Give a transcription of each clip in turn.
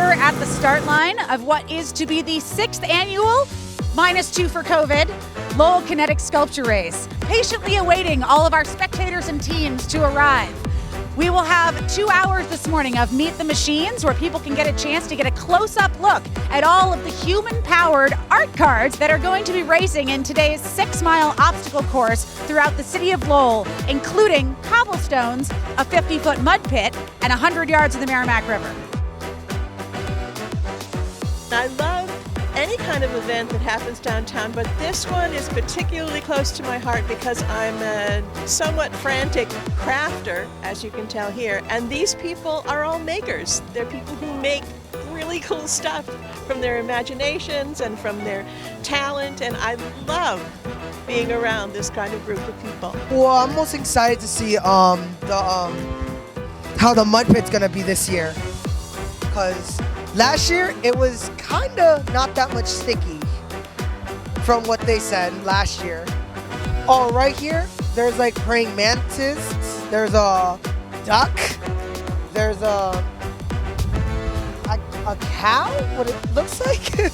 here at the start line of what is to be the 6th annual, -2 for COVID, Lowell Kinetic Sculpture Race, patiently awaiting all of our spectators and teams to arrive. We will have 2 hours this morning of Meet the Machines, where people can get a chance to get a close-up look at all of the human-powered art cards that are going to be racing in today's 6-mile obstacle course throughout the city of Lowell, including cobblestones, a 50-foot mud pit, and 100 yards of the Merrimack River. I love any kind of event that happens downtown, but this one is particularly close to my heart because I'm a somewhat frantic crafter, as you can tell here, and these people are all makers. They're people who make really cool stuff from their imaginations and from their talent, and I love being around this kind of group of people. Well, I'm most excited to see how the mud pit's gonna be this year, because last year it was kinda not that much sticky from what they said last year. Oh, right here, there's like praying mantises, there's a duck, there's a cow, what it looks like.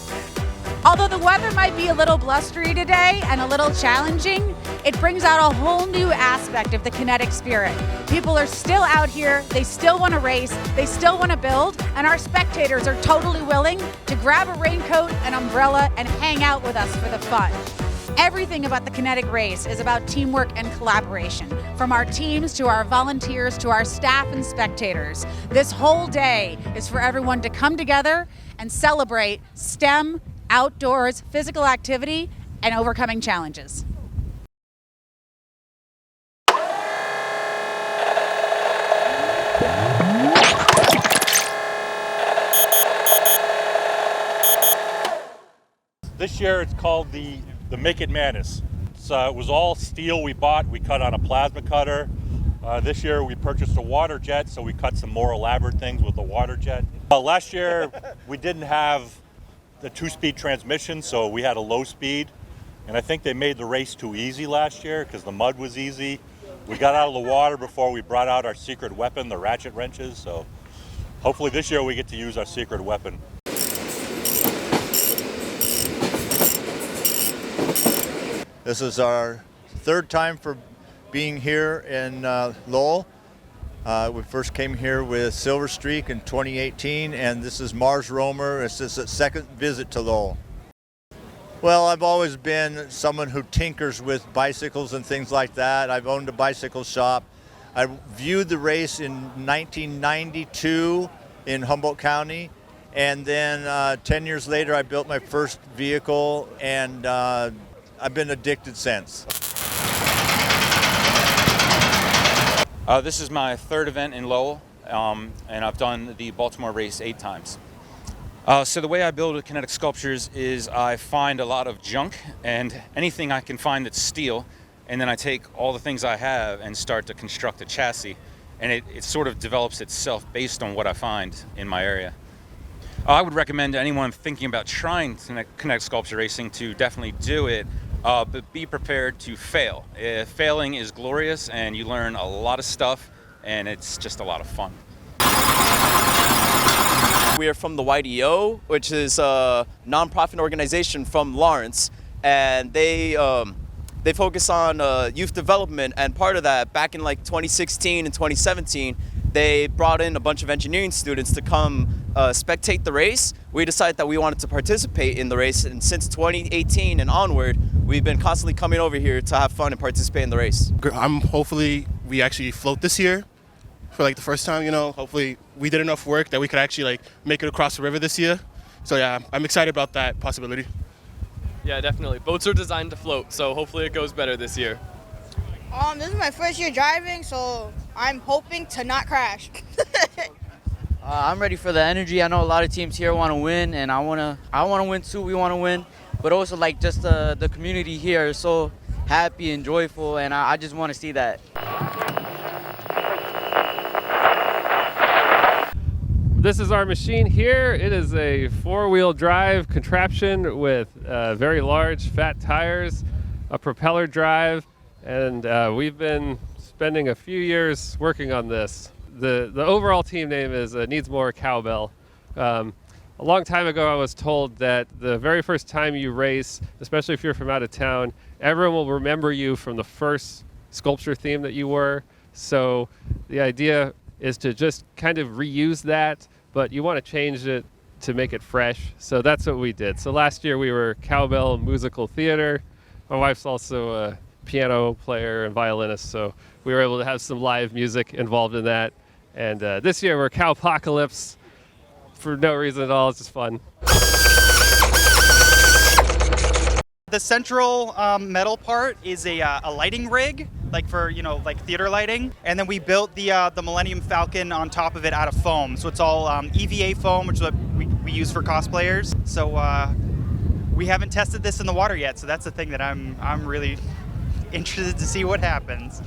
Although the weather might be a little blustery today and a little challenging, it brings out a whole new aspect of the kinetic spirit. People are still out here, they still want to race, they still want to build, and our spectators are totally willing to grab a raincoat, an umbrella, and hang out with us for the fun. Everything about the kinetic race is about teamwork and collaboration, from our teams to our volunteers to our staff and spectators. This whole day is for everyone to come together and celebrate STEM, outdoors, physical activity, and overcoming challenges. This year it's called the Make It Madness. It was all steel we bought. We cut on a plasma cutter. This year we purchased a water jet, so we cut some more elaborate things with the water jet. Last year we didn't have the 2-speed transmission, so we had a low speed. And I think they made the race too easy last year because the mud was easy. We got out of the water before we brought out our secret weapon, the ratchet wrenches. So hopefully this year we get to use our secret weapon. This is our 3rd time for being here in Lowell. We first came here with Silver Streak in 2018, and this is Mars Roamer. It's just a 2nd visit to Lowell. Well, I've always been someone who tinkers with bicycles and things like that. I've owned a bicycle shop. I viewed the race in 1992 in Humboldt County, and then 10 years later I built my first vehicle, and I've been addicted since. This is my 3rd event in Lowell, and I've done the Baltimore race 8 times. So the way I build kinetic sculptures is I find a lot of junk and anything I can find that's steel, and then I take all the things I have and start to construct a chassis, and it sort of develops itself based on what I find in my area. I would recommend to anyone thinking about trying kinetic sculpture racing to definitely do it. But be prepared to fail. Failing is glorious, and you learn a lot of stuff, and it's just a lot of fun. We are from the YDO, which is a nonprofit organization from Lawrence, and they focus on youth development. And part of that, back in like 2016 and 2017, they brought in a bunch of engineering students to come spectate the race. We decided that we wanted to participate in the race, and since 2018 and onward, we've been constantly coming over here to have fun and participate in the race. Hopefully we actually float this year for like the first time, you know. Hopefully we did enough work that we could actually like make it across the river this year. So yeah, I'm excited about that possibility. Yeah, definitely. Boats are designed to float, so hopefully it goes better this year. This is my first year driving, so I'm hoping to not crash. I'm ready for the energy. I know a lot of teams here want to win, and I want to win too. We want to win, but also like just the community here is so happy and joyful, and I just want to see that. This is our machine here. It is a 4-wheel drive contraption with very large fat tires, a propeller drive, and we've been spending a few years working on this. The overall team name is Needs More Cowbell. A long time ago, I was told that the very first time you race, especially if you're from out of town, everyone will remember you from the first sculpture theme that you were. So the idea is to just kind of reuse that, but you want to change it to make it fresh. So that's what we did. So last year we were cowbell musical theater. My wife's also a piano player and violinist, so we were able to have some live music involved in that. And this year we're cowpocalypse for no reason at all. It's just fun. The central metal part is a lighting rig, like for like theater lighting, and then we built the Millennium Falcon on top of it out of foam. So it's all EVA foam, which is what we use for cosplayers. So we haven't tested this in the water yet, so that's the thing that I'm really interested to see what happens.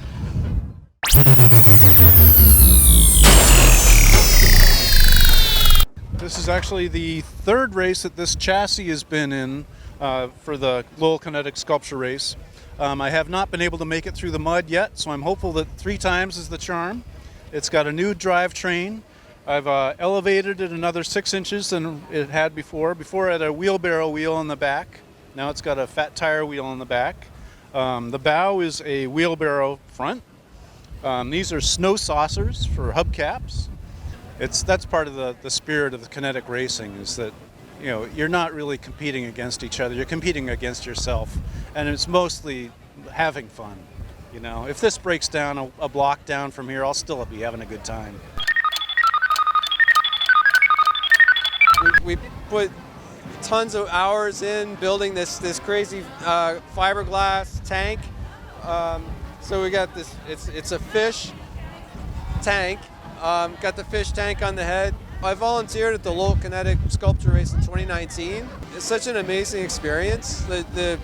This is actually the third race that this chassis has been in for the Lowell Kinetic sculpture race. I have not been able to make it through the mud yet, so I'm hopeful that 3 times is the charm. It's got a new drivetrain. I've elevated it another 6 inches than it had before. Before it had a wheelbarrow wheel in the back. Now it's got a fat tire wheel in the back. The bow is a wheelbarrow front. These are snow saucers for hubcaps. That's part of the spirit of the kinetic racing, is that you're not really competing against each other, you're competing against yourself, and it's mostly having fun. If this breaks down a block down from here, I'll still be having a good time. We put tons of hours in building this crazy fiberglass tank. So we got this, it's a fish tank. Got the fish tank on the head. I volunteered at the Lowell Kinetic sculpture race in 2019. It's such an amazing experience. It's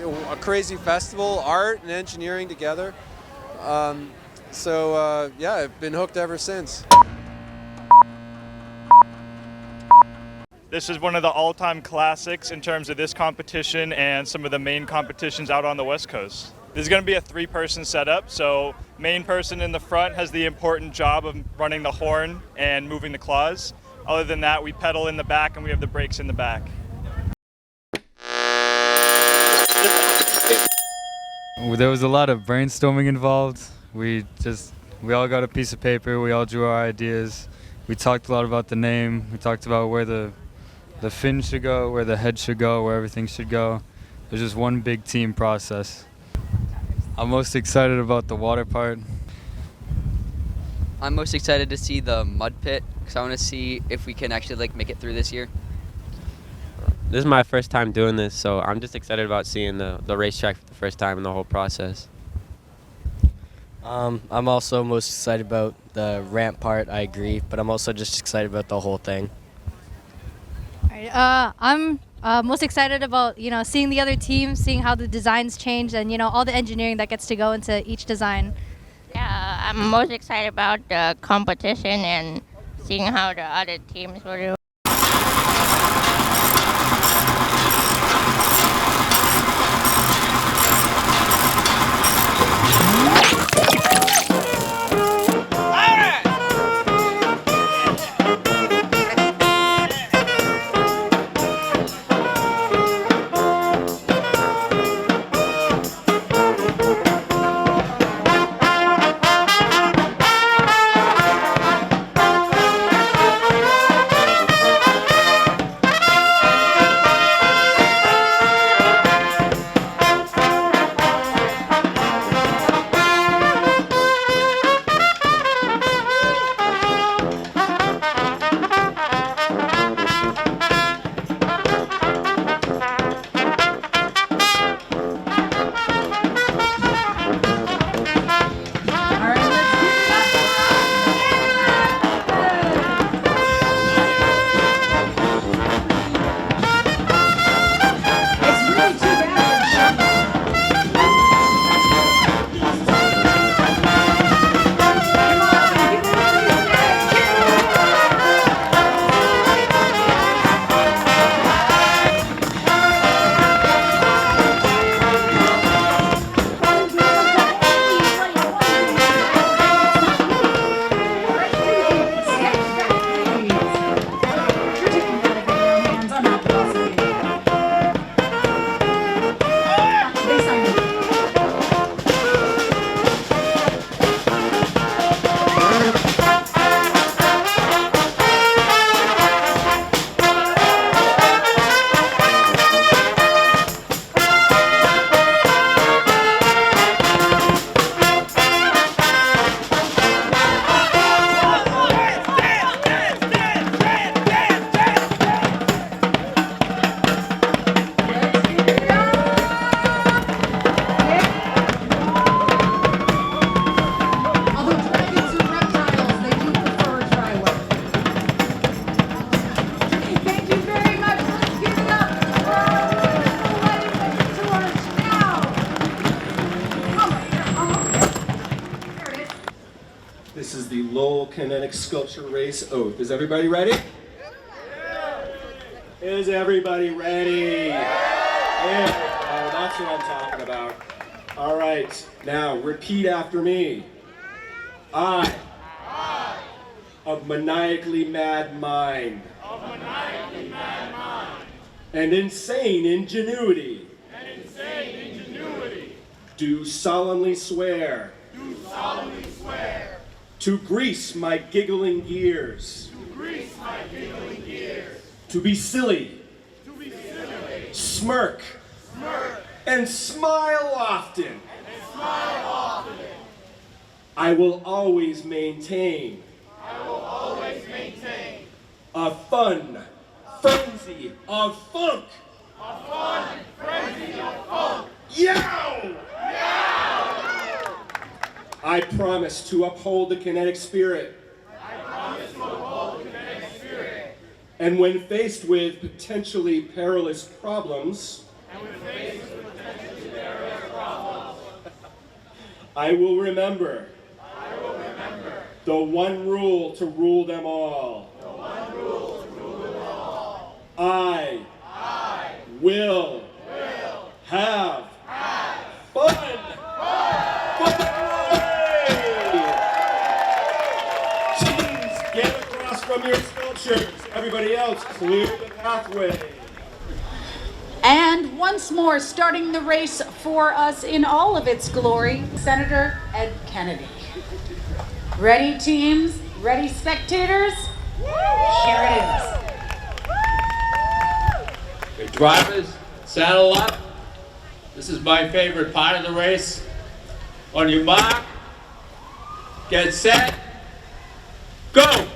a crazy festival, art and engineering together. Yeah, I've been hooked ever since. This is one of the all-time classics in terms of this competition and some of the main competitions out on the West Coast. This is going to be a 3-person setup, so main person in the front has the important job of running the horn and moving the claws. Other than that, we pedal in the back and we have the brakes in the back. There was a lot of brainstorming involved. We all got a piece of paper, we all drew our ideas. We talked a lot about the name, we talked about where the fin should go, where the head should go, where everything should go. It was just one big team process. I'm most excited about the water part. I'm most excited to see the mud pit, because I want to see if we can actually make it through this year. This is my first time doing this, so I'm just excited about seeing the racetrack for the first time in the whole process. I'm also most excited about the ramp part, I agree, but I'm also just excited about the whole thing. I'm most excited about seeing the other teams, seeing how the designs change, and all the engineering that gets to go into each design. Yeah, I'm most excited about the competition and seeing how the other teams will do. Kinetic Sculpture Race Oath. Is everybody ready? Is everybody ready? Yeah. Oh, that's what I'm talking about. All right, now repeat after me. I, of maniacally mad mind, and insane ingenuity, do solemnly swear, to grease my giggling gears, to be silly, smirk, and smile often. I will always maintain a fun frenzy of funk. Yow! I promise to uphold the kinetic spirit. And when faced with potentially perilous problems, I will remember the one rule to rule them all. I will have fun. Teams, get across from your sculptures. Everybody else, clear the pathway. And once more, starting the race for us in all of its glory, Senator Ed Kennedy. Ready, teams? Ready, spectators? Here it is. Okay, drivers, saddle up. This is my favorite part of the race. On your mark, get set, go!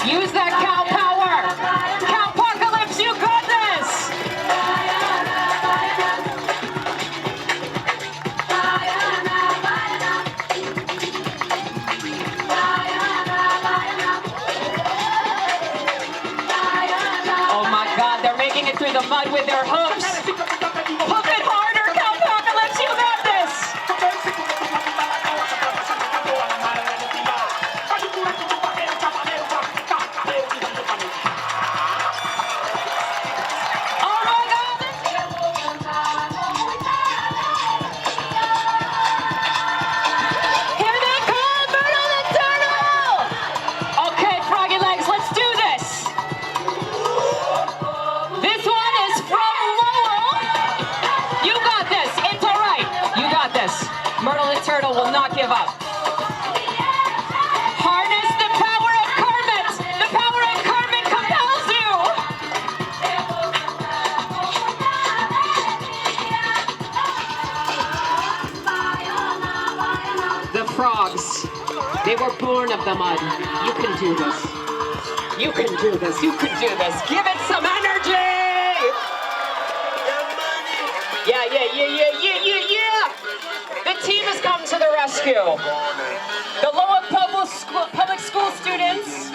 Use that cow power. Cowpocalypse, you got this. Oh my God, they're making it through the mud with their hooves. Hook it harder, Cowpocalypse, you got this. Turtle will not give up. Harness the power of Kermit. The power of Kermit compels you. The frogs, they were born of the mud. You can do this. You can do this. You can do this. Give it some energy. Yeah. The team has come to the rescue. The Lowell Public School students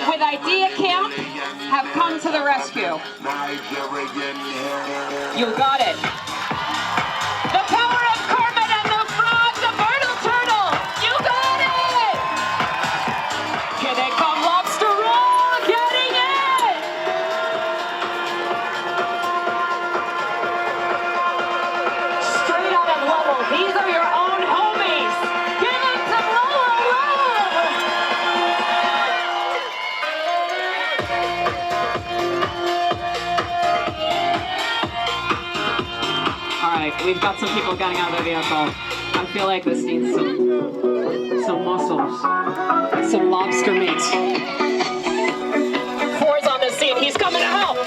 with Idea Camp have come to the rescue. You got it. The power of Kermit and the frog, the Myrtle Turtle. You got it. Here they come, lobster roll, getting it. Straight out of Lowell. These are your own homies. Give them some Lowell love. All right, we've got some people getting out of the vehicle. I feel like this needs some muscles, some lobster meat. Four's on the scene. He's coming to help.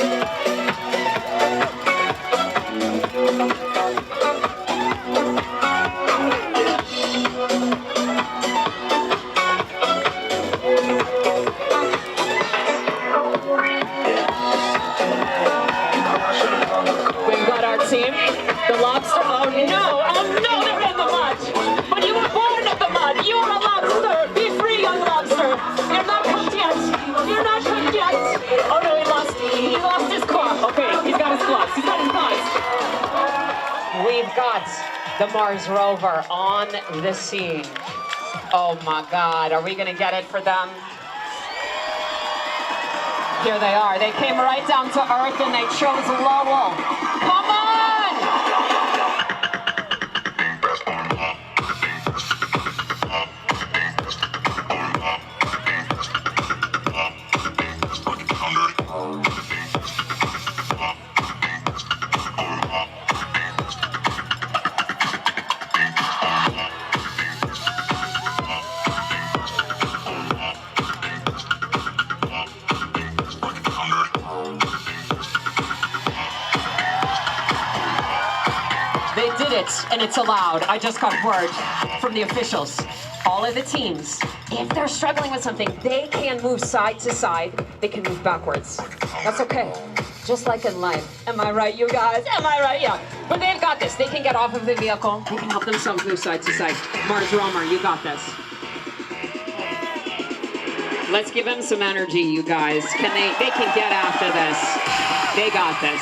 We've got our team. The lobster. Oh no, they're in the mud. But you were born of the mud. You are a lobster. Be free, young lobster. You're not cooked yet. You're not cooked yet. Oh no, he lost his claw. Okay, he's got his gloves. He's got his gloves. We've got the Mars rover on the scene. Oh my God, are we gonna get it for them? Here they are. They came right down to earth and they chose Lowell. Come on! They did it, and it's allowed. I just got word from the officials. All of the teams, if they're struggling with something, they can move side to side. They can move backwards. That's okay. Just like in life. Am I right, you guys? Am I right? Yeah. But they've got this. They can get off of the vehicle. They can help themselves move side to side. Mars Romer, you got this. Let's give them some energy, you guys. They can get after this. They got this.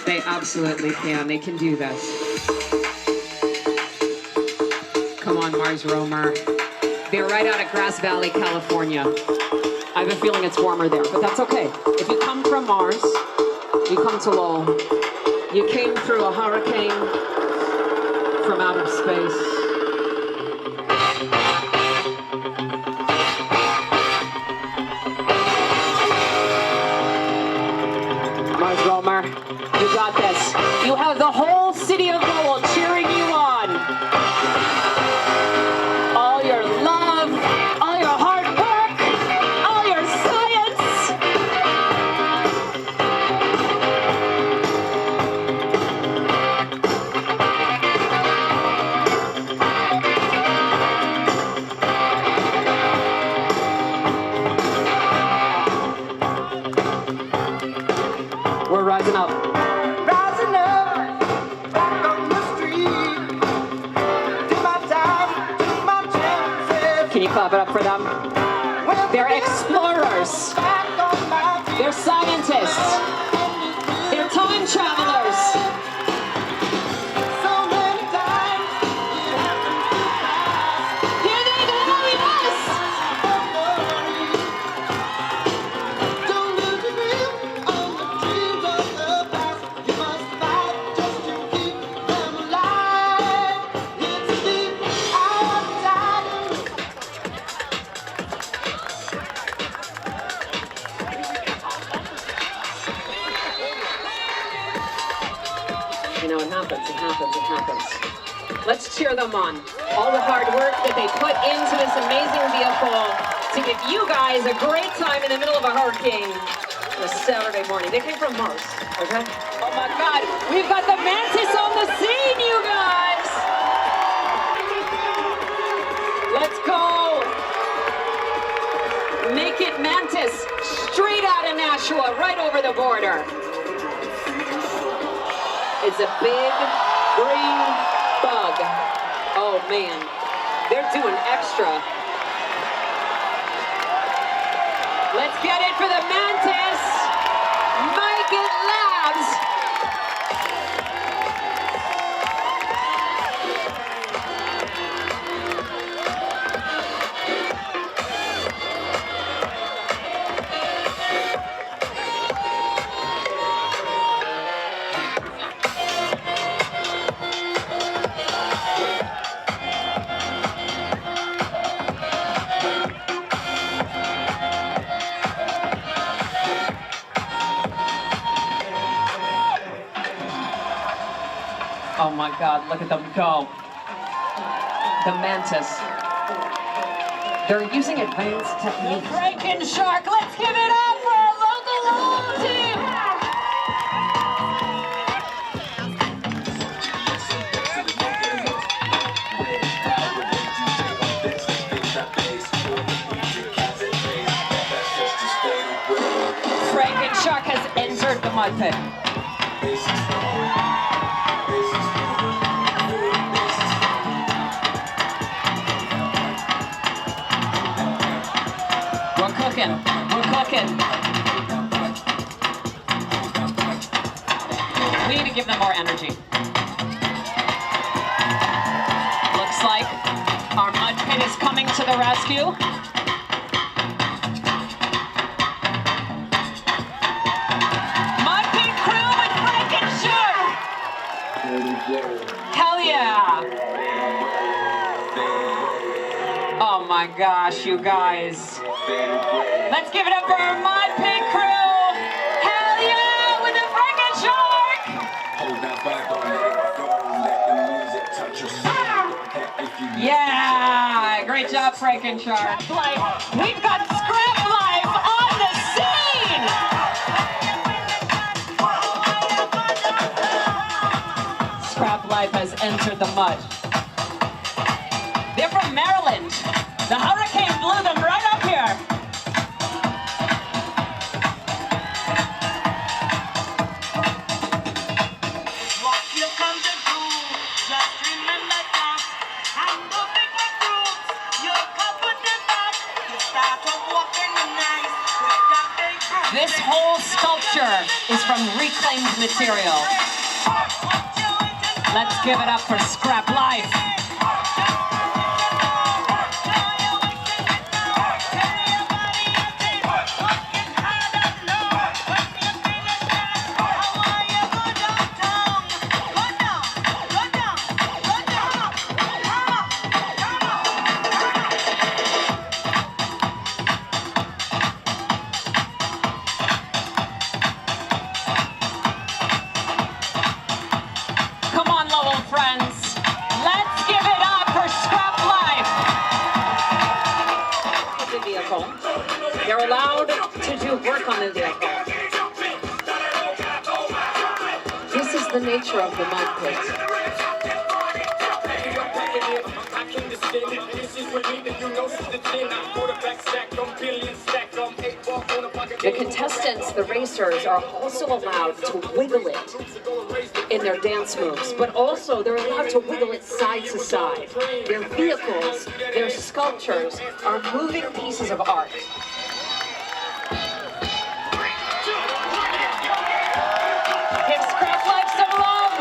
They absolutely can. They can do this. Come on, Mars Romer. They're right out of Grass Valley, California. I have a feeling it's warmer there, but that's okay. If you come from Mars, you come to Lowell. You came through a hurricane from outer space. Mars Romer, you got this. You have the whole city of Lowell cheering you on. All your love, all your hard work, all your science. Can you clap it up for them? They're explorers. They're scientists. They're time travelers. You know, it happens. Let's cheer them on. All the hard work that they put into this amazing vehicle to give you guys a great time in the middle of a hurricane on a Saturday morning. They came from Mars, okay? Oh my God, we've got the Mantis on the scene, you guys! Let's go! Naked Mantis, straight out of Nashua, right over the border. It's a big green bug. Oh man, they're doing extra. Let's get it for the Mantis. Make it labs. Oh my God, look at them go. The Mantis. They're using advanced techniques. Franken Shark, let's give it up for our local Lowell team! Franken Shark has entered the mud pit. We're cooking. We need to give them more energy. Looks like our mud pit is coming to the rescue. Mud pit crew with Franken Shark! Hell yeah! Oh my gosh, you guys. Let's give it up for our Mud Pit crew! Hell yeah! With the Franken Shark! Yeah! Great job, Franken Shark. We've got Scrap Life on the scene! Scrap Life has entered the mud. They're from Maryland. The hurricane blew them right up here. This whole sculpture is from reclaimed material. Let's give it up for Scrap Life. Come on, Lowell friends. Let's give it up for Scrap Life. The vehicle. They're allowed to do work on the vehicle. This is the nature of the mud pit. The contestants, the racers, are also allowed to wiggle it in their dance moves, but also they're allowed to wiggle it side to side. Their vehicles, their sculptures are moving pieces of art. Give Scrap Life some love.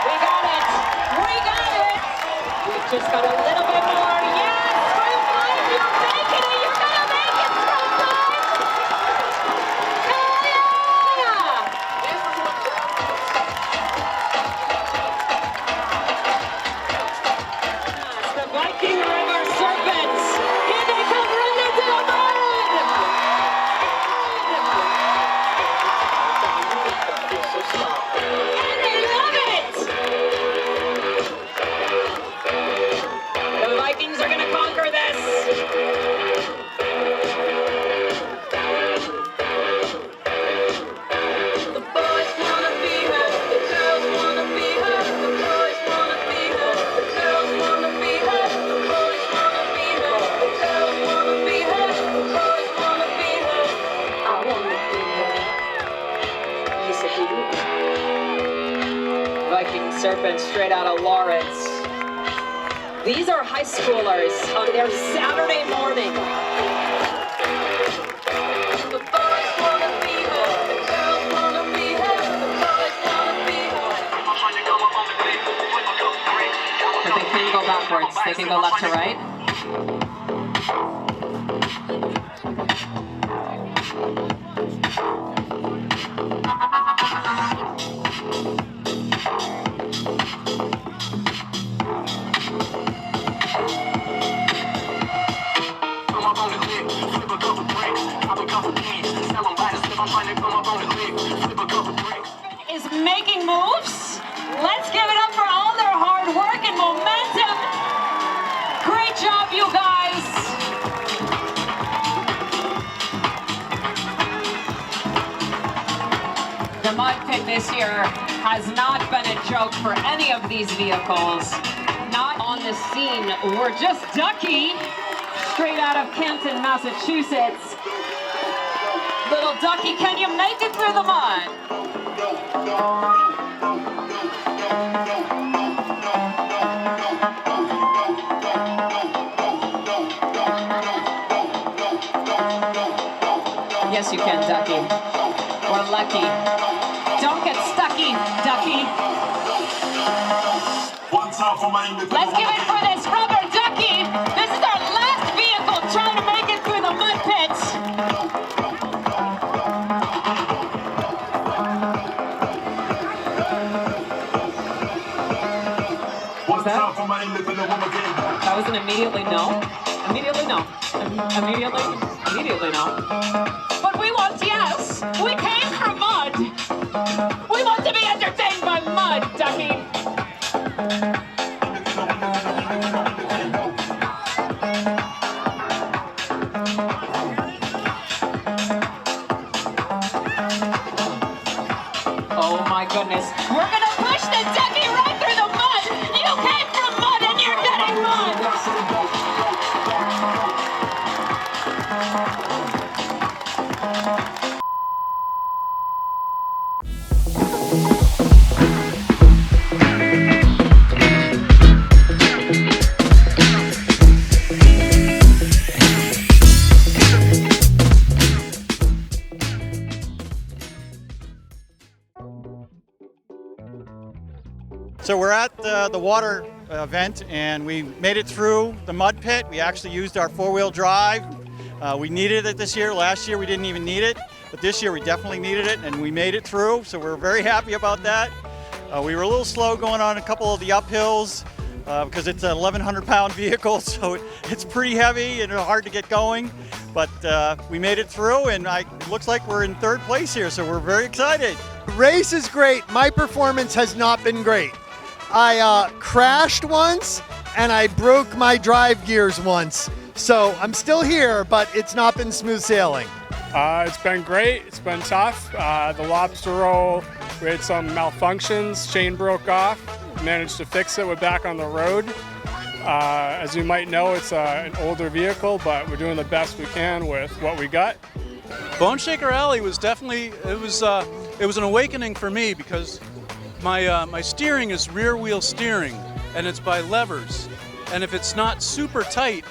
We got it. We got it. We've just got a little bit more. Yes, Scrap Life, you're making it. You're gonna make it, Scrap Life. Hell yeah! The Viking River Serpents. Here they come running to the mud. And they love it. The Vikings are gonna conquer this. The boys wanna be her. The girls wanna be her. The boys wanna be her. The girls wanna be her. The boys wanna be her. The girls wanna be her. The boys wanna be her. I wanna be her. Yes, I do. Viking Serpent straight out of Lawrence. These are high schoolers on their Saturday morning. The boys wanna be her. The girls wanna be her. The boys wanna be her. But they can go backwards. They can go left to right. Is making moves. Let's give it up for all their hard work and momentum. Great job, you guys. The mud pit this year has not been a joke for any of these vehicles. Not on the scene. We're just Ducky, straight out of Canton, Massachusetts. Little Ducky, can you make it through the mud? Yes, you can, Ducky. Or Lucky. Don't get stucky, Ducky. Let's give it for this rubber ducky. This is our last vehicle trying to make it through the mud pits. That was an immediately no. Immediately no. Immediately no. But we want yes. We came from mud. We want to be entertained by mud, Ducky. Oh my goodness. We're gonna push the ducky right through the mud. You came from mud and you're getting mud. So we're at the water event and we made it through the mud pit. We actually used our four-wheel drive. We needed it this year. Last year we didn't even need it, but this year we definitely needed it and we made it through. So we're very happy about that. We were a little slow going on a couple of the uphills because it's an 1,100-pound vehicle, so it's pretty heavy and hard to get going. But we made it through and it looks like we're in third place here, so we're very excited. The race is great. My performance has not been great. I crashed once and I broke my drive gears once. So I'm still here, but it's not been smooth sailing. It's been great. It's been tough. The lobster roll, we had some malfunctions. Chain broke off. Managed to fix it. We're back on the road. As you might know, it's an older vehicle, but we're doing the best we can with what we got. Bone Shaker Alley was definitely, it was an awakening for me because my steering is rear wheel steering and it's by levers. And if it's not super tight,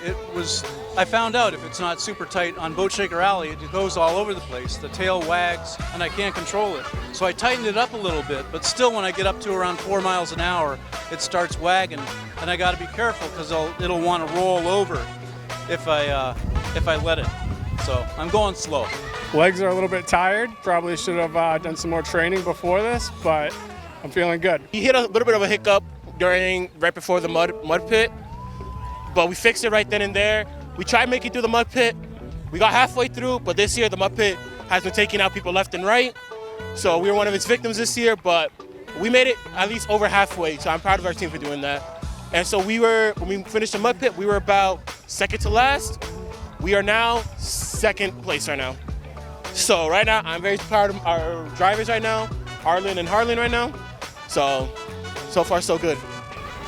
I found out if it's not super tight on Boat Shaker Alley, it goes all over the place. The tail wags and I can't control it. So I tightened it up a little bit, but still when I get up to around 4 miles an hour, it starts wagging. And I gotta be careful because it'll want to roll over if I let it. So I'm going slow. Legs are a little bit tired. Probably should have done some more training before this, but I'm feeling good. He hit a little bit of a hiccup right before the mud pit, but we fixed it right then and there. We tried making it through the mud pit. We got halfway through, but this year the mud pit has been taking out people left and right. So we were one of its victims this year, but we made it at least over halfway. So I'm proud of our team for doing that. And so when we finished the mud pit, we were about second to last. We are now second place right now. So right now, I'm very proud of our drivers right now, Arlen and Harlan right now. So far so good.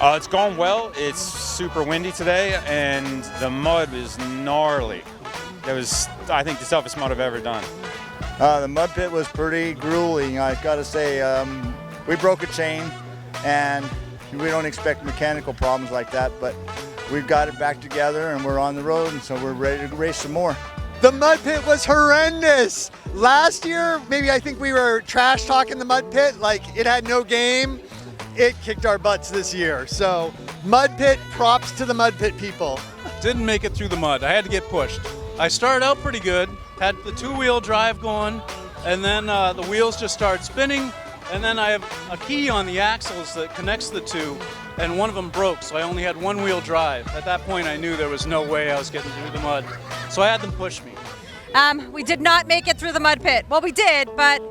It's gone well. It's super windy today, and the mud is gnarly. It was, I think, the toughest mud I've ever done. The mud pit was pretty grueling, I gotta say. We broke a chain, and we don't expect mechanical problems like that, but we've got it back together, and we're on the road, and so we're ready to race some more. The mud pit was horrendous. Last year, maybe I think we were trash talking the mud pit, like it had no game. It kicked our butts this year. So mud pit, props to the mud pit people. Didn't make it through the mud. I had to get pushed. I started out pretty good, had the two-wheel drive going, and then the wheels just started spinning, and then I have a key on the axles that connects the two, and one of them broke, so I only had one-wheel drive. At that point, I knew there was no way I was getting through the mud, so I had them push me. We did not make it through the mud pit. Well, we did, but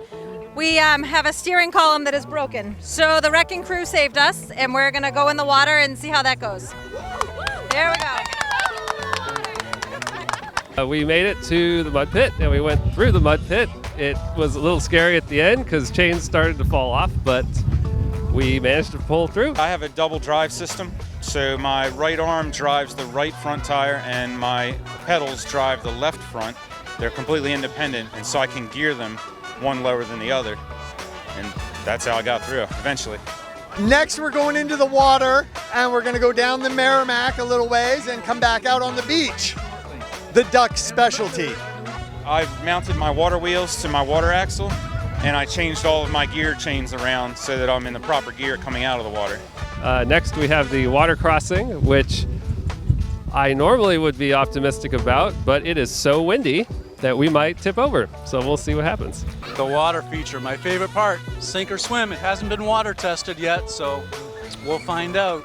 we have a steering column that is broken. So the wrecking crew saved us, and we're gonna go in the water and see how that goes. There we go. We made it to the mud pit, and we went through the mud pit. It was a little scary at the end because chains started to fall off, but we managed to pull through. I have a double drive system, so my right arm drives the right front tire and my pedals drive the left front. They're completely independent, and so I can gear them one lower than the other, and that's how I got through eventually. Next, we're going into the water, and we're gonna go down the Merrimack a little ways and come back out on the beach. The duck specialty. I've mounted my water wheels to my water axle, and I changed all of my gear chains around so that I'm in the proper gear coming out of the water. Next, we have the water crossing, which I normally would be optimistic about, but it is so windy that we might tip over. So we'll see what happens. The water feature, my favorite part. Sink or swim. It hasn't been water tested yet, so we'll find out.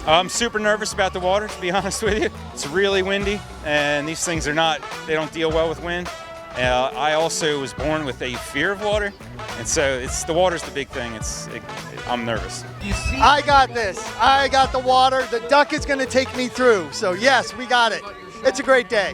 I'm super nervous about the water, to be honest with you. It's really windy, and these things they don't deal well with wind. I also was born with a fear of water, and so the water's the big thing. I'm nervous. I got this. I got the water. The duck is gonna take me through. So yes, we got it. It's a great day.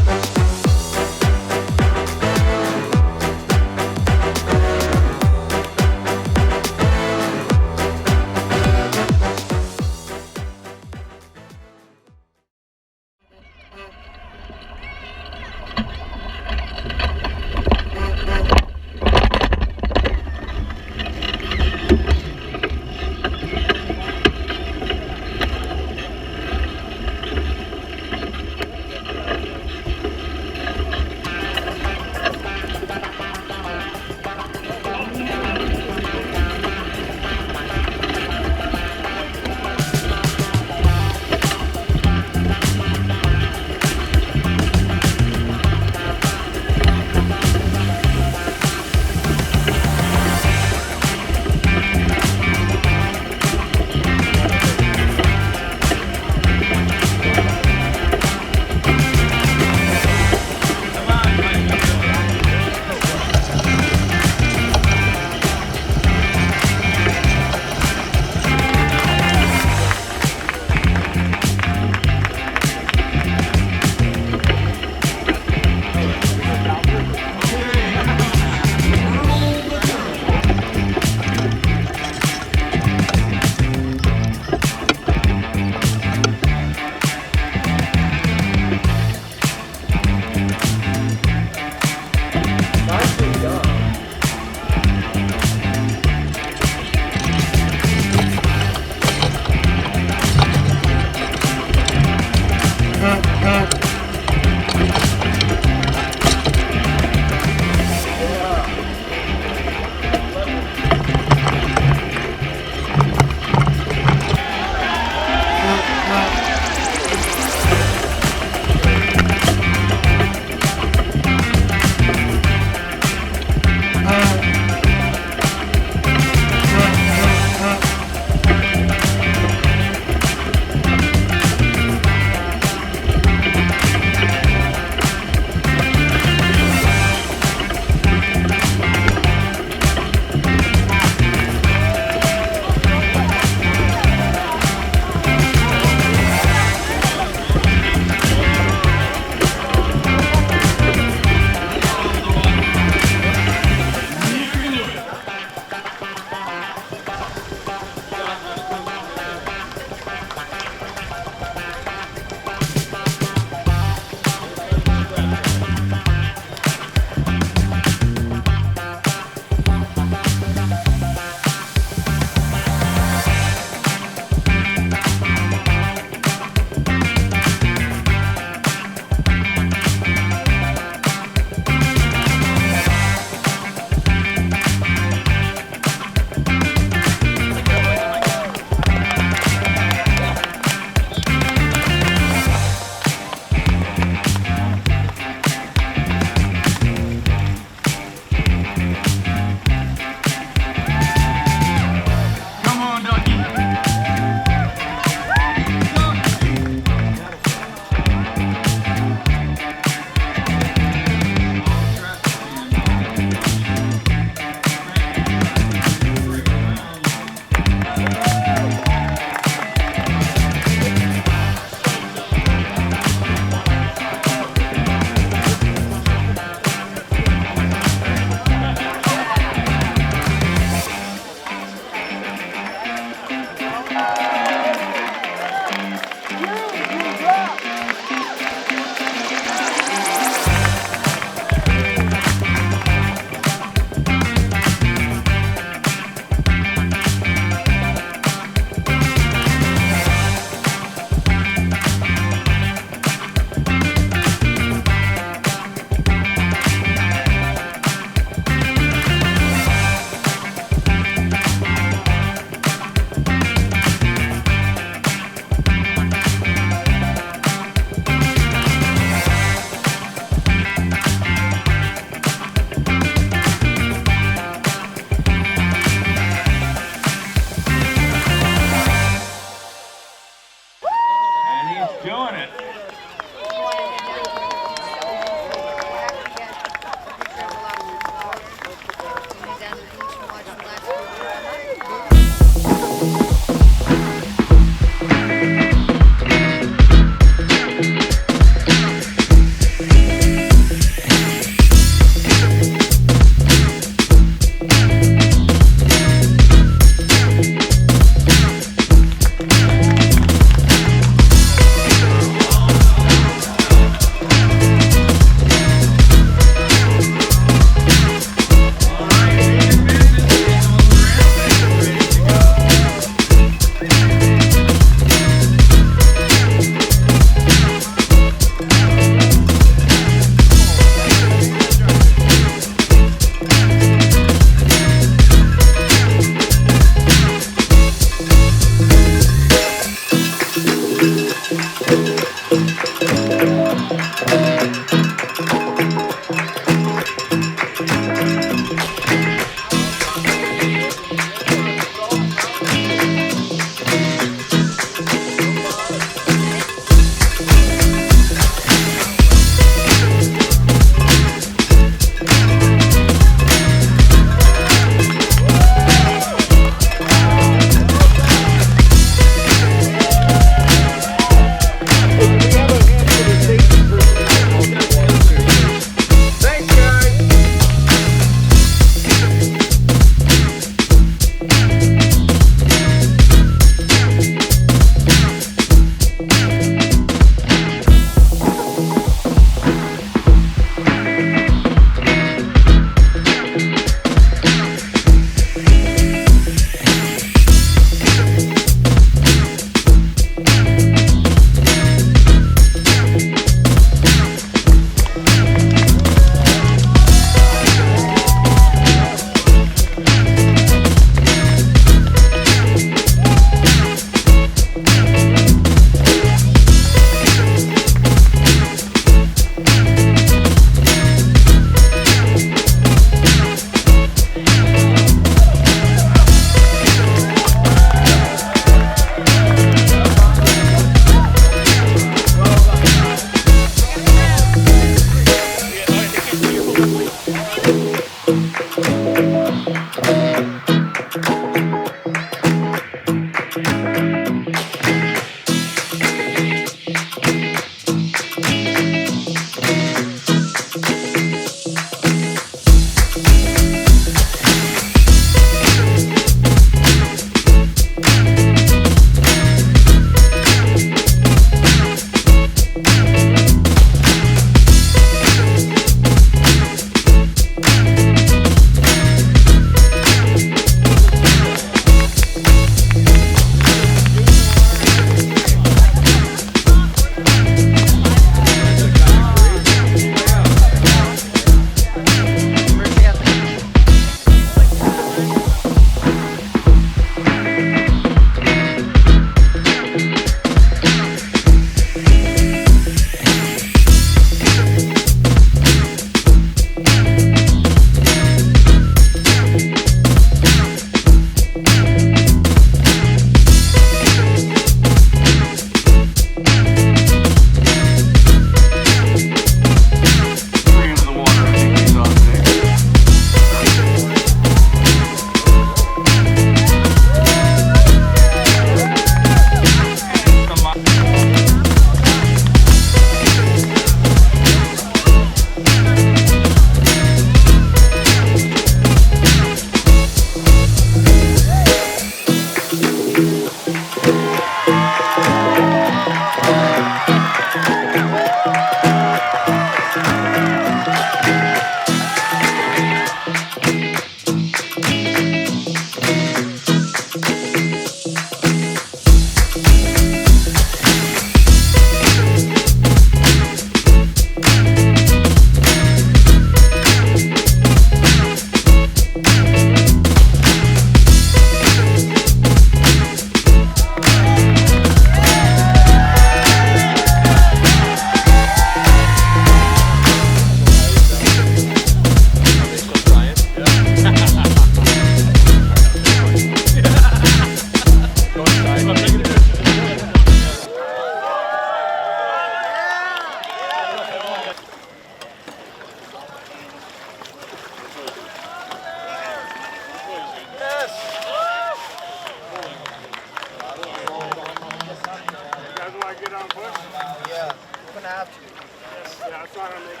have to. Yes, yeah, that's not gonna make it.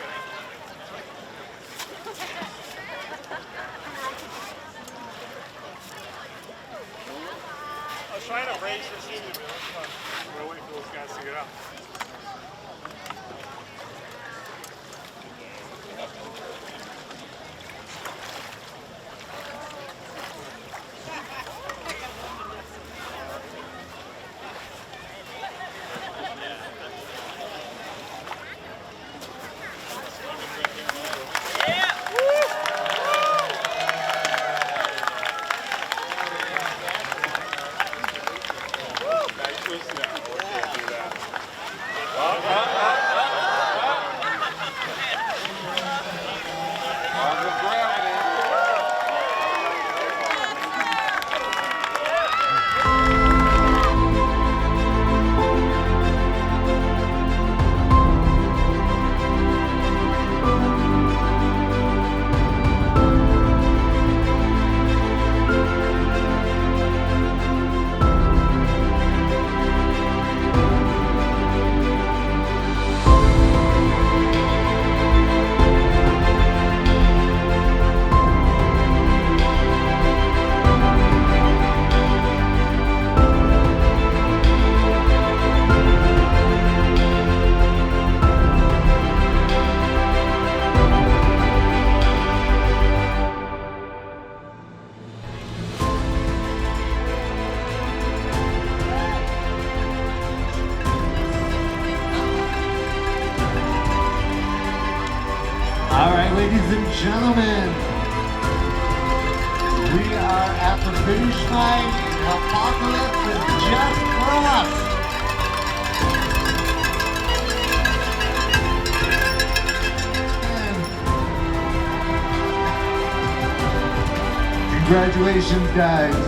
I was trying to raise this evening, but I'm gonna wait for those guys to get up. All right, ladies and gentlemen, we are at the finish line. Apocalypse is just crossed. Congratulations, guys.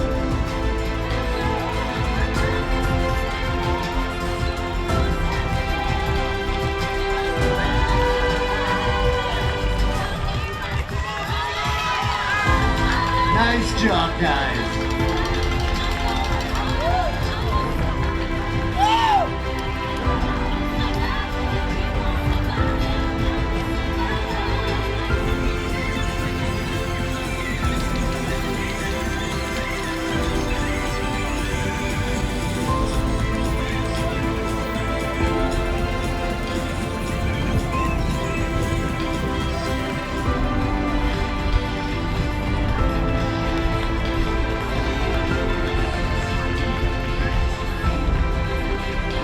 Nice job, guys.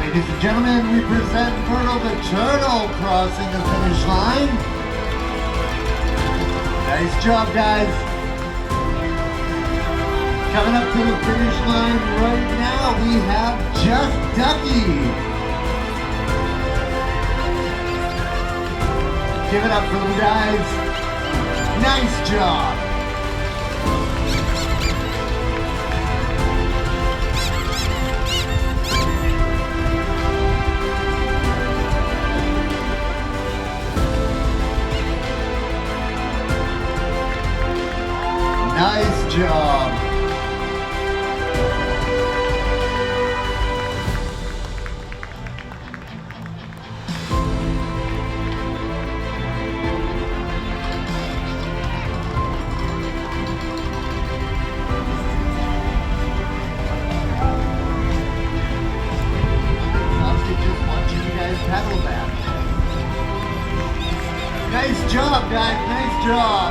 Ladies and gentlemen, we present Myrtle the Turtle crossing the finish line. Nice job, guys. Coming up to the finish line right now, we have Just Ducky. Give it up for them, guys. Nice job. Nice job. Just watching you guys pedal back. Nice job, guys. Nice job.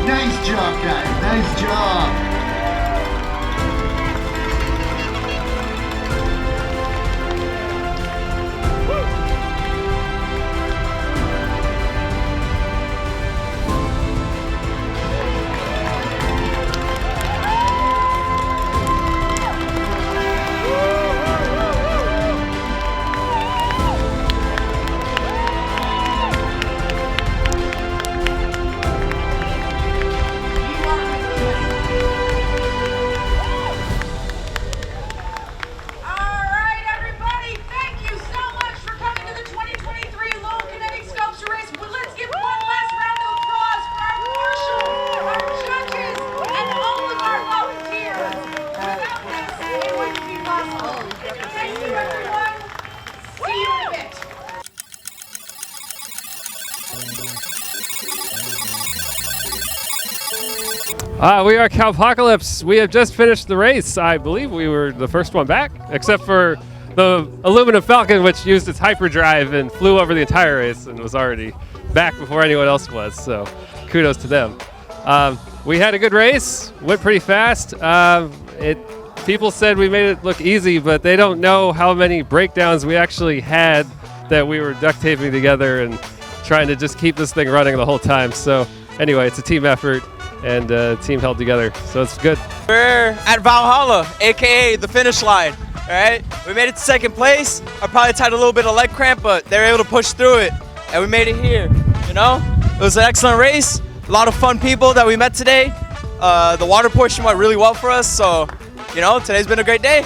Nice job, guys. Nice job. We are Cowpocalypse. We have just finished the race. I believe we were the first one back, except for the aluminum Falcon, which used its hyperdrive and flew over the entire race and was already back before anyone else was. So kudos to them. We had a good race, went pretty fast. People said we made it look easy, but they don't know how many breakdowns we actually had that we were duct taping together and trying to just keep this thing running the whole time. So anyway, it's a team effort and team held together, so it's good. We're at Valhalla, aka the finish line. All right, we made it to second place. I probably tied a little bit of leg cramp, but they were able to push through it, and we made it here. You know, it was an excellent race. A lot of fun people that we met today. The water portion went really well for us, so you know, today's been a great day.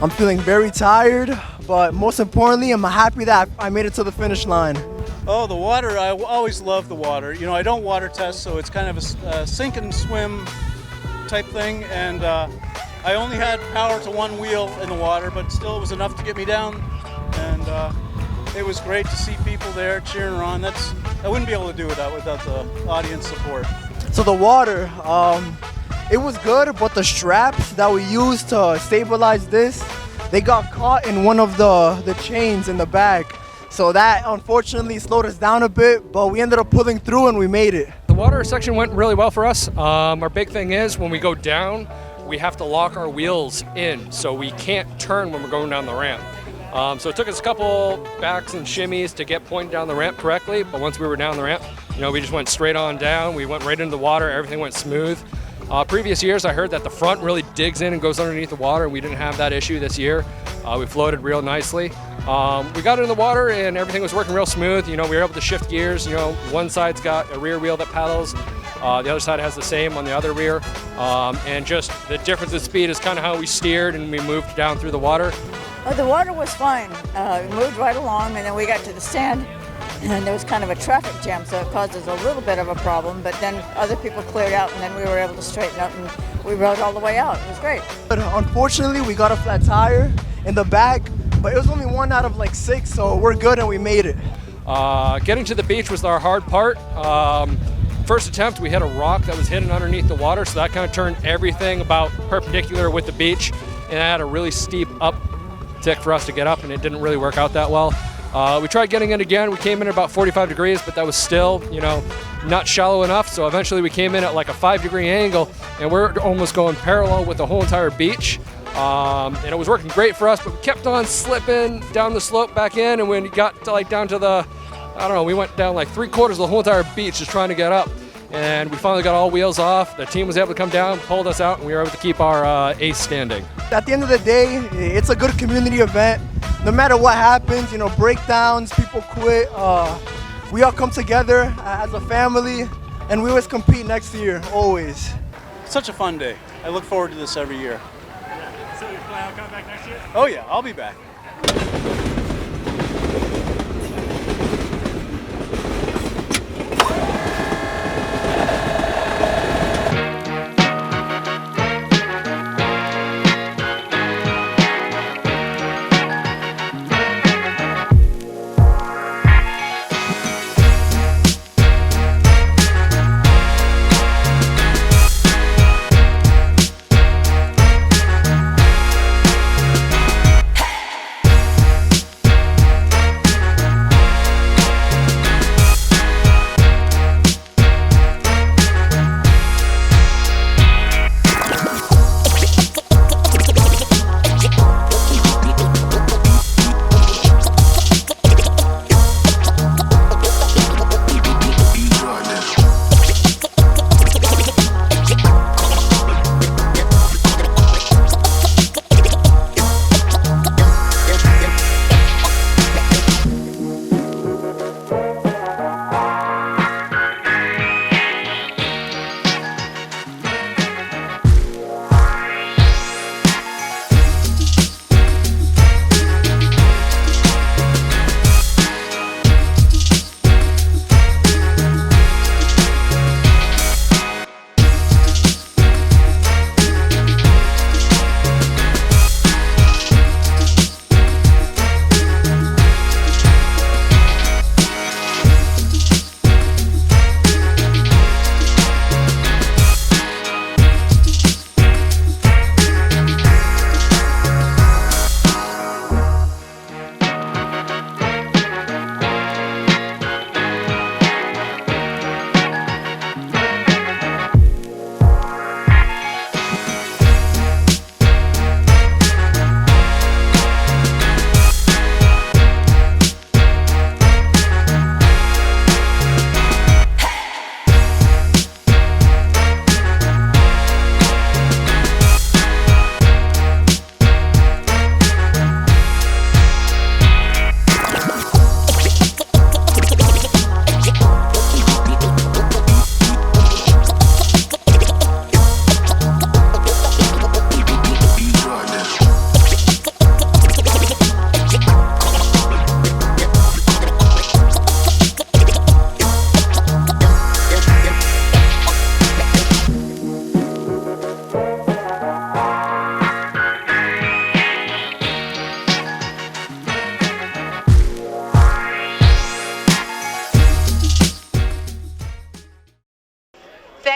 I'm feeling very tired, but most importantly, I'm happy that I made it to the finish line. Oh, the water, I always love the water. You know, I don't water test, so it's kind of a sink and swim type thing, and I only had power to one wheel in the water, but still it was enough to get me down, and it was great to see people there cheering on. I wouldn't be able to do it without the audience support. So the water, it was good, but the straps that we used to stabilize this, they got caught in one of the chains in the back. So that unfortunately slowed us down a bit, but we ended up pulling through and we made it. The water section went really well for us. Our big thing is when we go down, we have to lock our wheels in, so we can't turn when we're going down the ramp. So it took us a couple backs and shimmies to get pointed down the ramp correctly, but once we were down the ramp, you know, we just went straight on down. We went right into the water, everything went smooth. Previous years, I heard that the front really digs in and goes underneath the water, and we didn't have that issue this year. We floated real nicely. We got in the water and everything was working real smooth. You know, we were able to shift gears. You know, one side's got a rear wheel that pedals. The other side has the same on the other rear. And just the difference in speed is kind of how we steered and we moved down through the water. The water was fine. We moved right along, and then we got to the stand, and there was kind of a traffic jam, so it caused us a little bit of a problem, but then other people cleared out, and then we were able to straighten up, and we rode all the way out. It was great. But unfortunately, we got a flat tire in the back, but it was only 1 out of like 6, so we're good and we made it. Getting to the beach was our hard part. First attempt, we hit a rock that was hidden underneath the water, so that kind of turned everything about perpendicular with the beach, and it had a really steep uptick for us to get up, and it didn't really work out that well. We tried getting in again. We came in at about 45 degrees, but that was still, you know, not shallow enough. So eventually we came in at like a 5-degree angle, and we're almost going parallel with the whole entire beach. And it was working great for us, but we kept on slipping down the slope back in, and when we got to like down to the, I don't know, we went down like 3/4 of the whole entire beach just trying to get up. And we finally got all wheels off. The team was able to come down, pulled us out, and we were able to keep our ace standing. At the end of the day, it's a good community event. No matter what happens, you know, breakdowns, people quit, we all come together as a family, and we always compete next year, always. Such a fun day. I look forward to this every year. So you plan on coming back next year? Oh yeah, I'll be back.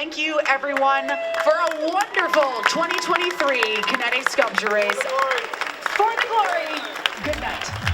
thank you everyone for a wonderful 2023 Kinetic Sculpture Race. For the glory, good night.